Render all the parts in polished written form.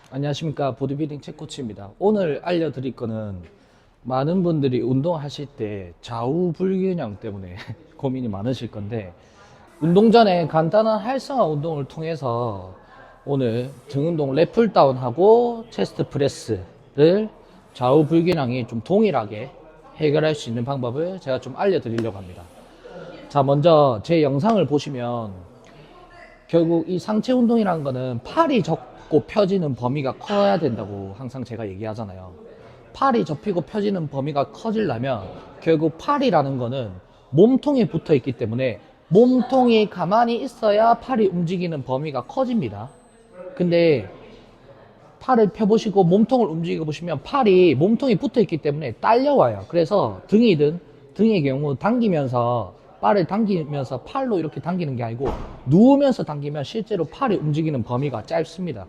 안녕하십니까. 보디빌딩 책코치입니다. 오늘 알려드릴 거는 많은 분들이 운동하실 때 좌우 불균형 때문에 고민이 많으실 건데, 운동 전에 간단한 활성화 운동을 통해서 오늘 등 운동 랩풀 다운하고 체스트 프레스를 좌우 불균형이 좀 동일하게 해결할 수 있는 방법을 제가 좀 알려드리려고 합니다. 자, 먼저 제 영상을 보시면 결국 이 상체 운동이라는 거는 팔이 접고 펴지는 범위가 커야 된다고 항상 제가 얘기하잖아요. 팔이 접히고 펴지는 범위가 커지려면 결국 팔이라는 거는 몸통에 붙어 있기 때문에 몸통이 가만히 있어야 팔이 움직이는 범위가 커집니다. 근데 팔을 펴보시고 몸통을 움직여 보시면 팔이 몸통이 붙어 있기 때문에 딸려와요. 그래서 등의 경우 당기면서 팔을 당기면서 팔로 이렇게 당기는 게 아니고 누우면서 당기면 실제로 팔이 움직이는 범위가 짧습니다.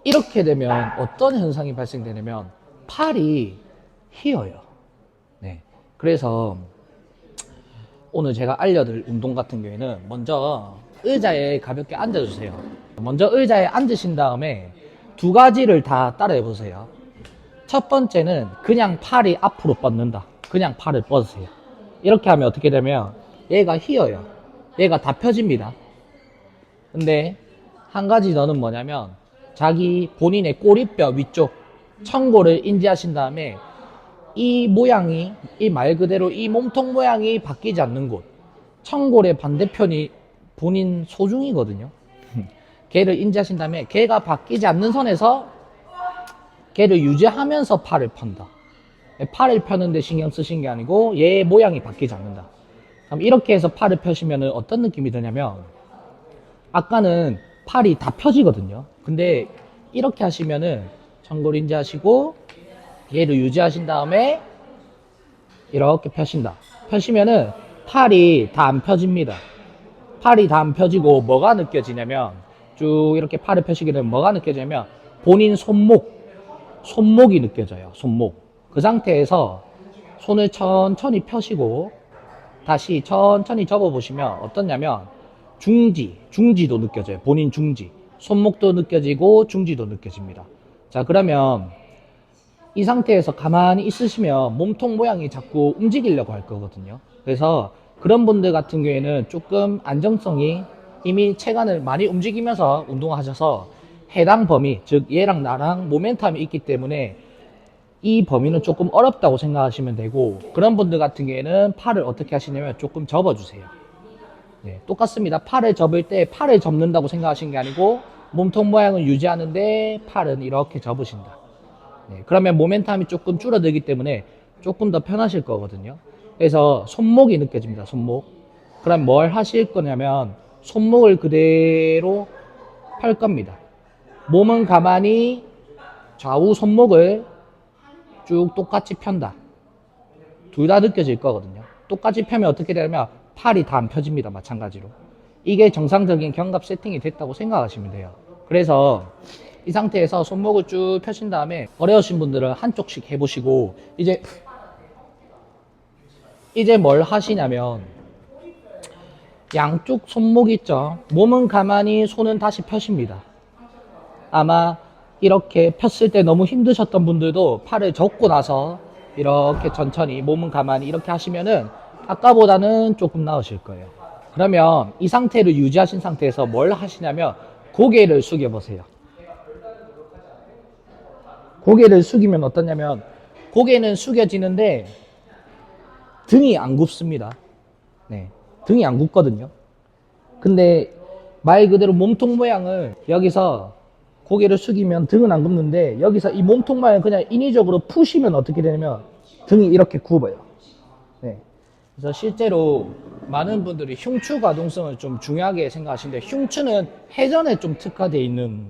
이렇게 되면 어떤 현상이 발생되냐면 팔이 휘어요. 네. 그래서 오늘 제가 알려드릴 운동 같은 경우에는 먼저 의자에 가볍게 앉아주세요. 먼저 의자에 앉으신 다음에 두 가지를 다 따라해 보세요. 첫 번째는 그냥 팔이 앞으로 뻗는다. 그냥 팔을 뻗으세요. 이렇게 하면 어떻게 되면 얘가 휘어요. 얘가 다 펴집니다. 근데 한 가지 더는 뭐냐면 자기 본인의 꼬리뼈 위쪽 청골을 인지하신 다음에 이 모양이 이 말 그대로 이 몸통 모양이 바뀌지 않는 곳 청골의 반대편이 본인 소중이거든요. 걔를 인지하신 다음에 걔가 바뀌지 않는 선에서 걔를 유지하면서 팔을 편다. 팔을 펴는데 신경 쓰신 게 아니고 얘의 모양이 바뀌지 않는다. 그럼 이렇게 해서 팔을 펴시면 어떤 느낌이 드냐면 아까는 팔이 다 펴지거든요. 근데 이렇게 하시면은 청골 인지하시고 얘를 유지하신 다음에 이렇게 펴신다. 펴시면은 팔이 다 안 펴집니다. 팔이 다 안 펴지고 뭐가 느껴지냐면 쭉 이렇게 팔을 펴시게 되면 뭐가 느껴지냐면 본인 손목이 느껴져요. 손목. 그 상태에서 손을 천천히 펴시고 다시 천천히 접어보시면 어떠냐면 중지도 느껴져요. 본인 중지. 손목도 느껴지고 중지도 느껴집니다. 자, 그러면 이 상태에서 가만히 있으시면 몸통 모양이 자꾸 움직이려고 할 거거든요. 그래서 그런 분들 같은 경우에는 조금 안정성이 이미 체간을 많이 움직이면서 운동하셔서 해당 범위, 즉 얘랑 나랑 모멘텀이 있기 때문에 이 범위는 조금 어렵다고 생각하시면 되고, 그런 분들 같은 경우에는 팔을 어떻게 하시냐면 조금 접어주세요. 네, 똑같습니다. 팔을 접을 때 팔을 접는다고 생각하시는 게 아니고 몸통 모양을 유지하는데 팔은 이렇게 접으신다. 네, 그러면 모멘텀이 조금 줄어들기 때문에 조금 더 편하실 거거든요. 그래서 손목이 느껴집니다. 손목. 그럼 뭘 하실 거냐면 손목을 그대로 펼 겁니다. 몸은 가만히 좌우 손목을 쭉 똑같이 편다. 둘 다 느껴질 거거든요. 똑같이 펴면 어떻게 되냐면 팔이 다 안 펴집니다. 마찬가지로. 이게 정상적인 견갑 세팅이 됐다고 생각하시면 돼요. 그래서 이 상태에서 손목을 쭉 펴신 다음에 어려우신 분들은 한쪽씩 해보시고 이제 뭘 하시냐면 양쪽 손목 있죠. 몸은 가만히 손은 다시 펴십니다. 아마 이렇게 폈을 때 너무 힘드셨던 분들도 팔을 접고 나서 이렇게 천천히 몸은 가만히 이렇게 하시면은 아까보다는 조금 나으실 거예요. 그러면 이 상태를 유지하신 상태에서 뭘 하시냐면 고개를 숙여 보세요. 고개를 숙이면 어떠냐면 고개는 숙여지는데 등이 안 굽습니다. 네, 등이 안 굽거든요. 근데 말 그대로 몸통 모양을 여기서 고개를 숙이면 등은 안 굽는데 여기서 이 몸통 모양을 그냥 인위적으로 푸시면 어떻게 되냐면 등이 이렇게 굽어요. 네. 그래서 실제로 많은 분들이 흉추 가동성을 좀 중요하게 생각하시는데 흉추는 회전에 좀 특화되어 있는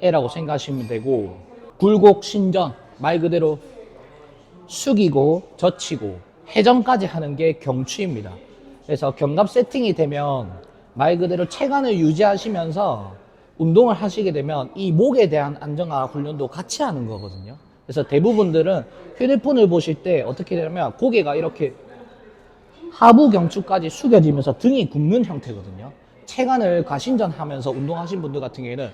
애라고 생각하시면 되고, 굴곡 신전 말 그대로 숙이고 젖히고 회전까지 하는 게 경추입니다. 그래서 견갑 세팅이 되면 말 그대로 체간을 유지하시면서 운동을 하시게 되면 이 목에 대한 안정화 훈련도 같이 하는 거거든요. 그래서 대부분들은 휴대폰을 보실 때 어떻게 되냐면 고개가 이렇게 하부 경추까지 숙여지면서 등이 굽는 형태거든요. 체간을 가신전하면서 운동하신 분들 같은 경우에는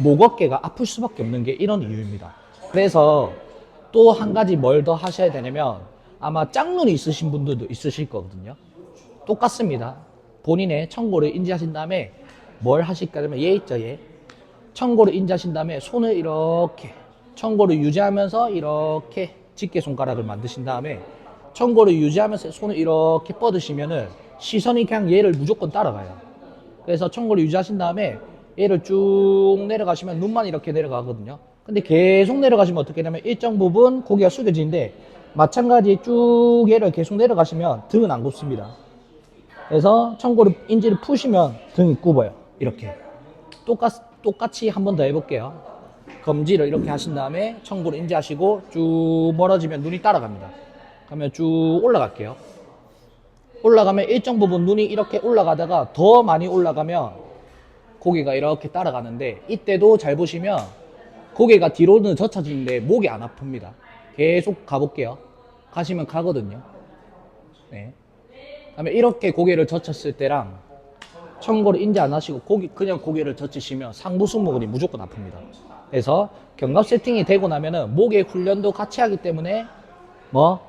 목 어깨가 아플 수밖에 없는 게 이런 이유입니다. 그래서 또 한 가지 뭘 더 하셔야 되냐면 아마 짝눈이 있으신 분들도 있으실 거거든요. 똑같습니다. 본인의 청고를 인지하신 다음에 뭘 하실까 하면 얘 있죠, 얘. 청고를 인지하신 다음에 손을 이렇게 청고를 유지하면서 이렇게 집게 손가락을 만드신 다음에 청고를 유지하면서 손을 이렇게 뻗으시면은 시선이 그냥 얘를 무조건 따라가요. 그래서 청고를 유지하신 다음에 얘를 쭉 내려가시면 눈만 이렇게 내려가거든요. 근데 계속 내려가시면 어떻게 되냐면 일정 부분 고개가 숙여지는데 마찬가지 쭉 얘를 계속 내려가시면 등은 안 굽습니다. 그래서 청고를 인지를 푸시면 등이 굽어요. 이렇게 똑같이 한 번 더 해볼게요. 검지를 이렇게 하신 다음에 청고를 인지하시고 쭉 멀어지면 눈이 따라갑니다. 그러면 쭉 올라갈게요. 올라가면 일정 부분 눈이 이렇게 올라가다가 더 많이 올라가면 고개가 이렇게 따라가는데 이때도 잘 보시면 고개가 뒤로는 젖혀지는데 목이 안 아픕니다. 계속 가볼게요. 가시면 가거든요. 네. 그러면 이렇게 고개를 젖혔을 때랑 청고를 인지 안 하시고 그냥 고개를 젖히시면 상부승모근이 무조건 아픕니다. 그래서 견갑 세팅이 되고 나면은 목의 훈련도 같이 하기 때문에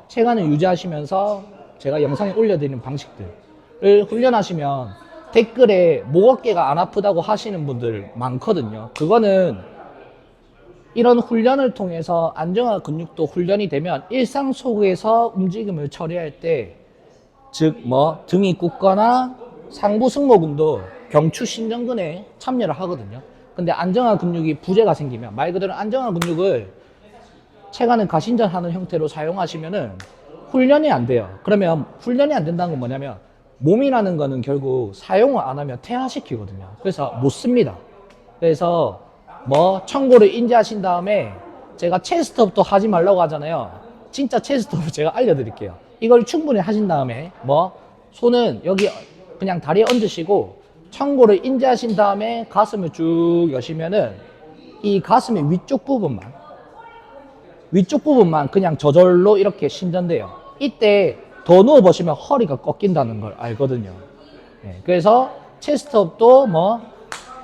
체간을 유지하시면서 제가 영상에 올려드리는 방식들을 훈련하시면 댓글에 목 어깨가 안 아프다고 하시는 분들 많거든요. 그거는 이런 훈련을 통해서 안정화 근육도 훈련이 되면 일상 속에서 움직임을 처리할 때 즉 등이 굽거나 상부 승모근도 경추 신전근에 참여를 하거든요. 근데 안정화 근육이 부재가 생기면 말 그대로 안정화 근육을 체간을 가신전하는 형태로 사용하시면은 훈련이 안 돼요. 그러면 훈련이 안 된다는 건 뭐냐면 몸이라는 거는 결국 사용을 안 하면 퇴화시키거든요. 그래서 못 씁니다. 그래서 청고를 인지하신 다음에 제가 체스트업도 하지 말라고 하잖아요. 진짜 체스트업을 제가 알려드릴게요. 이걸 충분히 하신 다음에 손은 여기 그냥 다리에 얹으시고 청고를 인지하신 다음에 가슴을 쭉 여시면은 이 가슴의 위쪽 부분만 그냥 저절로 이렇게 신전돼요. 이때 더 누워 보시면 허리가 꺾인다는 걸 알거든요. 네, 그래서 체스트업도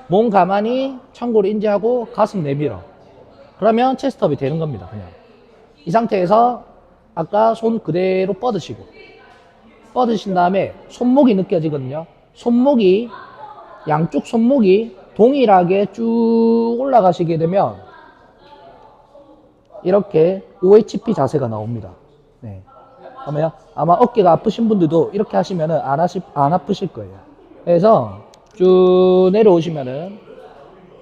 몸 가만히 청고를 인지하고 가슴 내밀어. 그러면 체스트업이 되는 겁니다. 그냥 이 상태에서 아까 손 그대로 뻗으신 다음에 손목이 느껴지거든요. 양쪽 손목이 동일하게 쭉 올라가시게 되면 이렇게 OHP 자세가 나옵니다. 네. 그러면 아마 어깨가 아프신 분들도 이렇게 하시면은 안 아프실 거예요. 그래서 쭉 내려오시면은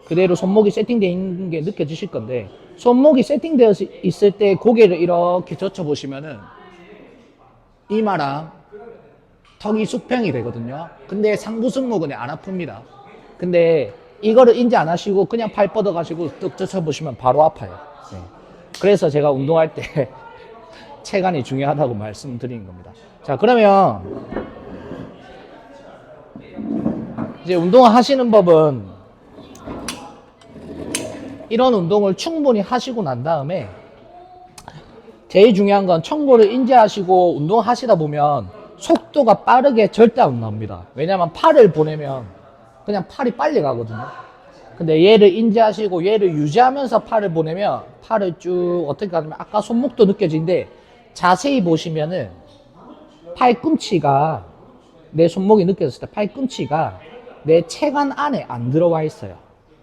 그대로 손목이 세팅되어 있는 게 느껴지실 건데 손목이 세팅되어 있을 때 고개를 이렇게 젖혀 보시면은 이마랑 턱이 수평이 되거든요. 근데 상부승모근이 안 아픕니다. 근데 이거를 인지 안 하시고 그냥 팔 뻗어 가시고 뚝 젖혀 보시면 바로 아파요. 네. 그래서 제가 운동할 때 체간이 중요하다고 말씀드리는 겁니다. 자, 그러면 이제 운동을 하시는 법은 이런 운동을 충분히 하시고 난 다음에 제일 중요한 건 청고를 인지하시고 운동하시다 보면 속도가 빠르게 절대 안 나옵니다. 왜냐면 팔을 보내면 그냥 팔이 빨리 가거든요. 근데 얘를 인지하시고 얘를 유지하면서 팔을 보내면 팔을 쭉 어떻게 가냐면 아까 손목도 느껴지는데 자세히 보시면은 팔꿈치가 내 손목이 느껴졌을 때 팔꿈치가 내 체간 안에 안 들어와 있어요.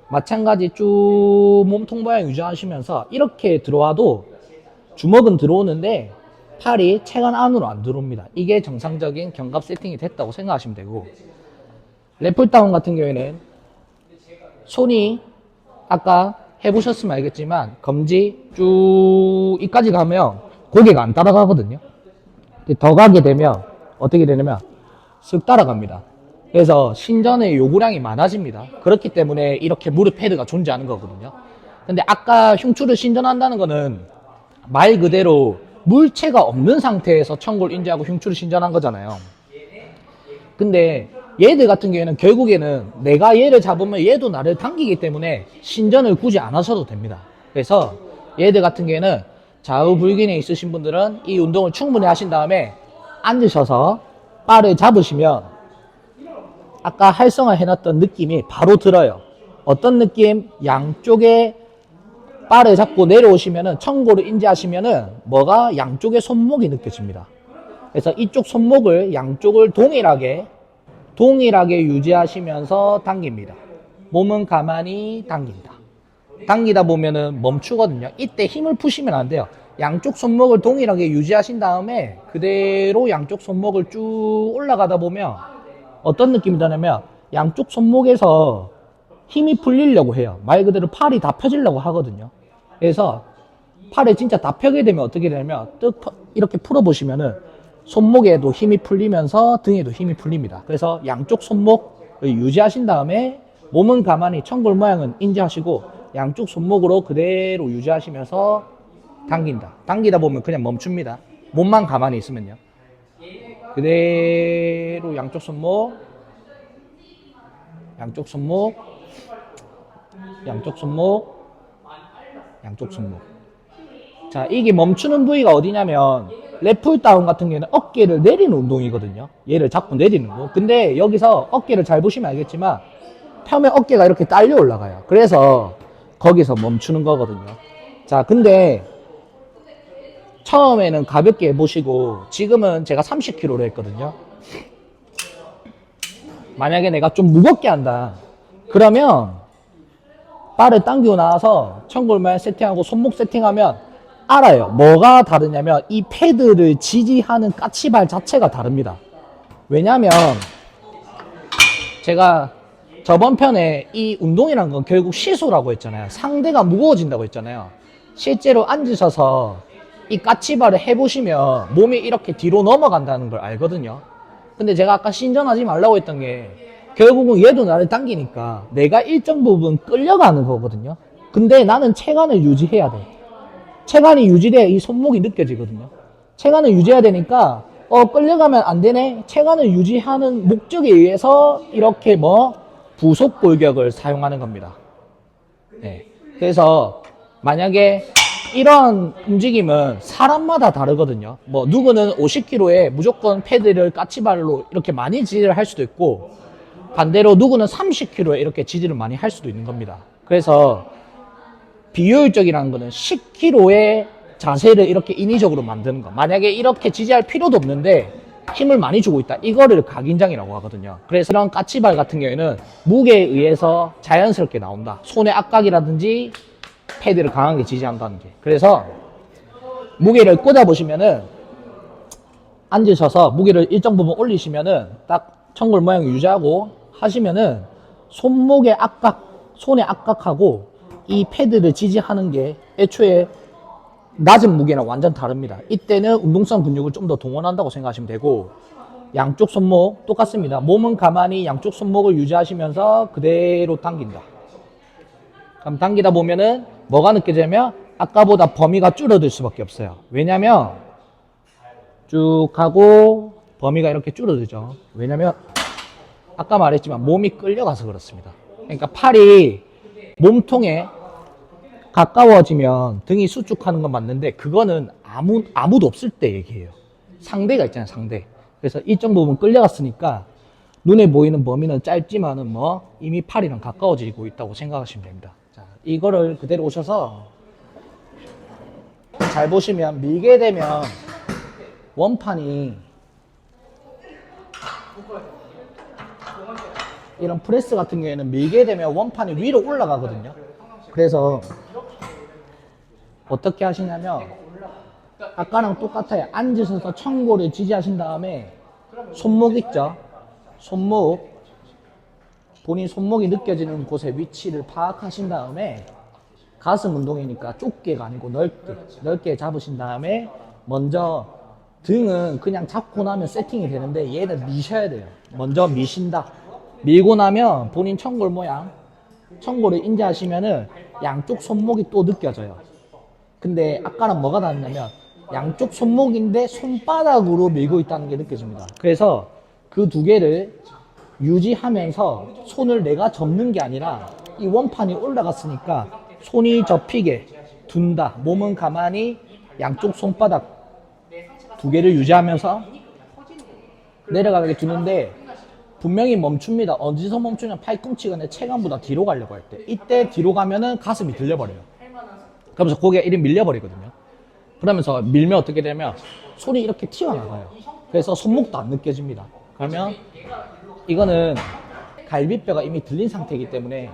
마찬가지 쭉 몸통 모양 유지하시면서 이렇게 들어와도 주먹은 들어오는데 팔이 체간 안으로 안 들어옵니다. 이게 정상적인 견갑 세팅이 됐다고 생각하시면 되고 래플다운 같은 경우에는 손이 아까 해보셨으면 알겠지만 검지 쭉 이까지 가면 고개가 안 따라가거든요. 더 가게 되면 어떻게 되냐면 쓱 따라갑니다. 그래서 신전의 요구량이 많아집니다. 그렇기 때문에 이렇게 무릎 패드가 존재하는 거거든요. 근데 아까 흉추를 신전한다는 거는 말 그대로 물체가 없는 상태에서 청고를 인지하고 흉추를 신전한 거잖아요. 근데 얘들 같은 경우에는 결국에는 내가 얘를 잡으면 얘도 나를 당기기 때문에 신전을 굳이 안 하셔도 됩니다. 그래서 얘들 같은 경우에는 좌우불균에 있으신 분들은 이 운동을 충분히 하신 다음에 앉으셔서 바를 잡으시면 아까 활성화 해놨던 느낌이 바로 들어요. 어떤 느낌? 양쪽에 바를 잡고 내려오시면은 청고를 인지하시면은 뭐가 양쪽에 손목이 느껴집니다. 그래서 이쪽 손목을 양쪽을 동일하게 유지하시면서 당깁니다. 몸은 가만히 당긴다. 당기다 보면은 멈추거든요. 이때 힘을 푸시면 안 돼요. 양쪽 손목을 동일하게 유지하신 다음에 그대로 양쪽 손목을 쭉 올라가다 보면 어떤 느낌이 드냐면 양쪽 손목에서 힘이 풀리려고 해요. 말 그대로 팔이 다 펴지려고 하거든요. 그래서 팔에 진짜 다 펴게 되면 어떻게 되냐면 이렇게 풀어보시면은 손목에도 힘이 풀리면서 등에도 힘이 풀립니다. 그래서 양쪽 손목을 유지하신 다음에 몸은 가만히 청골 모양은 인지하시고 양쪽 손목으로 그대로 유지하시면서 당긴다. 당기다 보면 그냥 멈춥니다. 몸만 가만히 있으면요. 그대로 양쪽 손목, 양쪽 손목, 양쪽 손목, 양쪽 손목. 자, 이게 멈추는 부위가 어디냐면 랩풀다운 같은 경우에는 어깨를 내리는 운동이거든요. 얘를 자꾸 내리는 거. 근데 여기서 어깨를 잘 보시면 알겠지만 펴면 어깨가 이렇게 딸려 올라가요. 그래서 거기서 멈추는 거거든요. 자, 근데 처음에는 가볍게 해보시고 지금은 제가 30kg로 했거든요. 만약에 내가 좀 무겁게 한다. 그러면 바를 당기고 나와서 청골만 세팅하고 손목 세팅하면 알아요. 뭐가 다르냐면 이 패드를 지지하는 까치발 자체가 다릅니다. 왜냐면 제가 저번 편에 이 운동이란 건 결국 시소라고 했잖아요. 상대가 무거워진다고 했잖아요. 실제로 앉으셔서 이 까치발을 해보시면 몸이 이렇게 뒤로 넘어간다는 걸 알거든요. 근데 제가 아까 신전하지 말라고 했던 게 결국은 얘도 나를 당기니까 내가 일정 부분 끌려가는 거거든요. 근데 나는 체간을 유지해야 돼. 체간이 유지돼야 이 손목이 느껴지거든요. 체간을 유지해야 되니까 끌려가면 안 되네. 체간을 유지하는 목적에 의해서 이렇게 부속 골격을 사용하는 겁니다. 네. 그래서 만약에 이런 움직임은 사람마다 다르거든요. 누구는 50kg에 무조건 패드를 까치발로 이렇게 많이 지지를 할 수도 있고 반대로 누구는 30kg에 이렇게 지지를 많이 할 수도 있는 겁니다. 그래서 비효율적이라는 거는 10kg의 자세를 이렇게 인위적으로 만드는 거. 만약에 이렇게 지지할 필요도 없는데 힘을 많이 주고 있다. 이거를 각인장이라고 하거든요. 그래서 이런 까치발 같은 경우에는 무게에 의해서 자연스럽게 나온다. 손의 압각이라든지 패드를 강하게 지지한다는 게. 그래서 무게를 꽂아보시면은 앉으셔서 무게를 일정 부분 올리시면은 딱 청골 모양 유지하고 하시면은 손목의 압각, 손의 압각하고 이 패드를 지지하는 게 애초에 낮은 무게랑 완전 다릅니다. 이때는 운동성 근육을 좀 더 동원한다고 생각하시면 되고 양쪽 손목 똑같습니다. 몸은 가만히 양쪽 손목을 유지하시면서 그대로 당긴다. 그럼 당기다 보면은 뭐가 느껴지냐면 아까보다 범위가 줄어들 수밖에 없어요. 왜냐면 쭉 하고 범위가 이렇게 줄어들죠. 왜냐면 아까 말했지만 몸이 끌려가서 그렇습니다. 그러니까 팔이 몸통에 가까워지면 등이 수축하는 건 맞는데 그거는 아무도 없을 때 얘기해요. 상대가 있잖아요, 상대. 그래서 일정 부분 끌려갔으니까 눈에 보이는 범위는 짧지만은 이미 팔이랑 가까워지고 있다고 생각하시면 됩니다. 자, 이거를 그대로 오셔서 잘 보시면 밀게 되면 원판이 이런 프레스 같은 경우에는 밀게 되면 원판이 위로 올라가거든요. 그래서 어떻게 하시냐면 아까랑 똑같아요. 앉으셔서 청골을 지지하신 다음에 손목 있죠? 손목, 본인 손목이 느껴지는 곳의 위치를 파악하신 다음에 가슴 운동이니까 좁게가 아니고 넓게 잡으신 다음에 먼저 등은 그냥 잡고 나면 세팅이 되는데 얘는 미셔야 돼요. 먼저 미신다. 밀고 나면 본인 청골 모양, 청골을 인지하시면은 양쪽 손목이 또 느껴져요. 근데 아까랑 뭐가 다르냐면 양쪽 손목인데 손바닥으로 밀고 있다는 게 느껴집니다. 그래서 그 두 개를 유지하면서 손을 내가 접는 게 아니라 이 원판이 올라갔으니까 손이 접히게 둔다. 몸은 가만히 양쪽 손바닥 두 개를 유지하면서 내려가게 두는데 분명히 멈춥니다. 어디서 멈추냐면 팔꿈치가 내 체감보다 뒤로 가려고 할 때. 이때 뒤로 가면은 가슴이 들려버려요. 그러면서 고개가 이리 밀려버리거든요. 그러면서 밀면 어떻게 되냐면 손이 이렇게 튀어나가요. 그래서 손목도 안 느껴집니다. 그러면 이거는 갈비뼈가 이미 들린 상태이기 때문에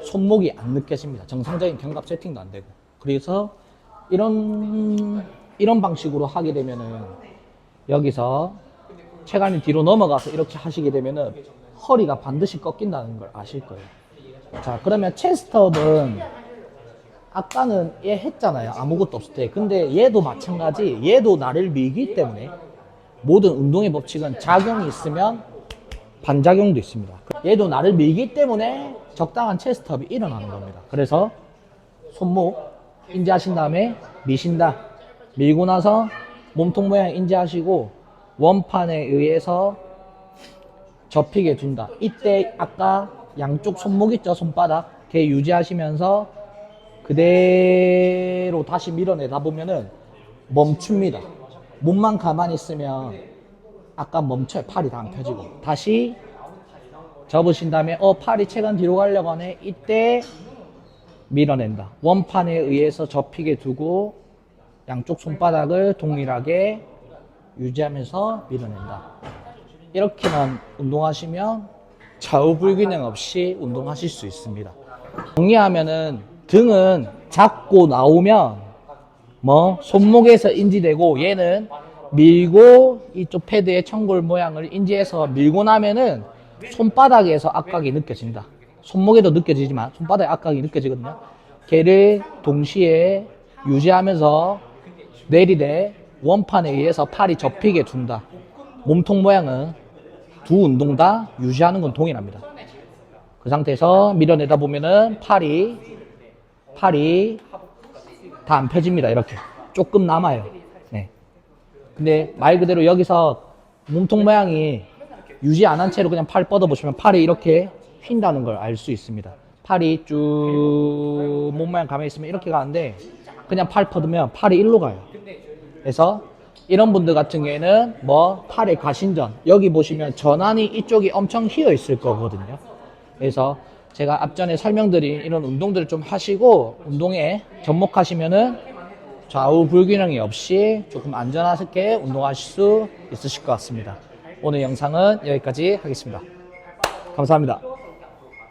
손목이 안 느껴집니다. 정상적인 견갑 세팅도 안 되고. 그래서 이런 방식으로 하게 되면은 여기서 체간이 뒤로 넘어가서 이렇게 하시게 되면은 허리가 반드시 꺾인다는 걸 아실 거예요. 자, 그러면 체스트업은 아까는 얘 했잖아요. 아무것도 없을 때. 근데 얘도 마찬가지. 얘도 나를 밀기 때문에 모든 운동의 법칙은 작용이 있으면 반작용도 있습니다. 얘도 나를 밀기 때문에 적당한 체스트업이 일어나는 겁니다. 그래서 손목 인지하신 다음에 미신다. 밀고 나서 몸통 모양 인지하시고 원판에 의해서 접히게 둔다. 이때 아까 양쪽 손목 있죠? 손바닥. 걔 유지하시면서 그대로 다시 밀어내다 보면은 멈춥니다. 몸만 가만히 있으면 아까 멈춰요. 팔이 다 안 펴지고. 다시 접으신 다음에 팔이 체간 뒤로 가려고 하네. 이때 밀어낸다. 원판에 의해서 접히게 두고 양쪽 손바닥을 동일하게 유지하면서 밀어낸다. 이렇게만 운동하시면 좌우 불균형 없이 운동하실 수 있습니다. 정리하면은 등은 잡고 나오면 손목에서 인지되고 얘는 밀고 이쪽 패드의 청골 모양을 인지해서 밀고 나면은 손바닥에서 압각이 느껴진다. 손목에도 느껴지지만 손바닥에 압각이 느껴지거든요. 걔를 동시에 유지하면서 내리되 원판에 의해서 팔이 접히게 둔다. 몸통 모양은 두 운동 다 유지하는 건 동일합니다. 그 상태에서 밀어내다 보면은 팔이 다 안 펴집니다. 이렇게 조금 남아요. 네. 근데 말 그대로 여기서 몸통 모양이 유지 안 한 채로 그냥 팔 뻗어 보시면 팔이 이렇게 휜다는 걸 알 수 있습니다. 팔이 쭉 몸 모양 가만히 있으면 이렇게 가는데 그냥 팔 뻗으면 팔이 일로 가요. 그래서 이런 분들 같은 경우에는 팔의 가신전, 여기 보시면 전환이 이쪽이 엄청 휘어 있을 거거든요. 그래서 제가 앞전에 설명드린 이런 운동들을 좀 하시고 운동에 접목하시면은 좌우 불균형이 없이 조금 안전하게 운동하실 수 있으실 것 같습니다. 오늘 영상은 여기까지 하겠습니다. 감사합니다.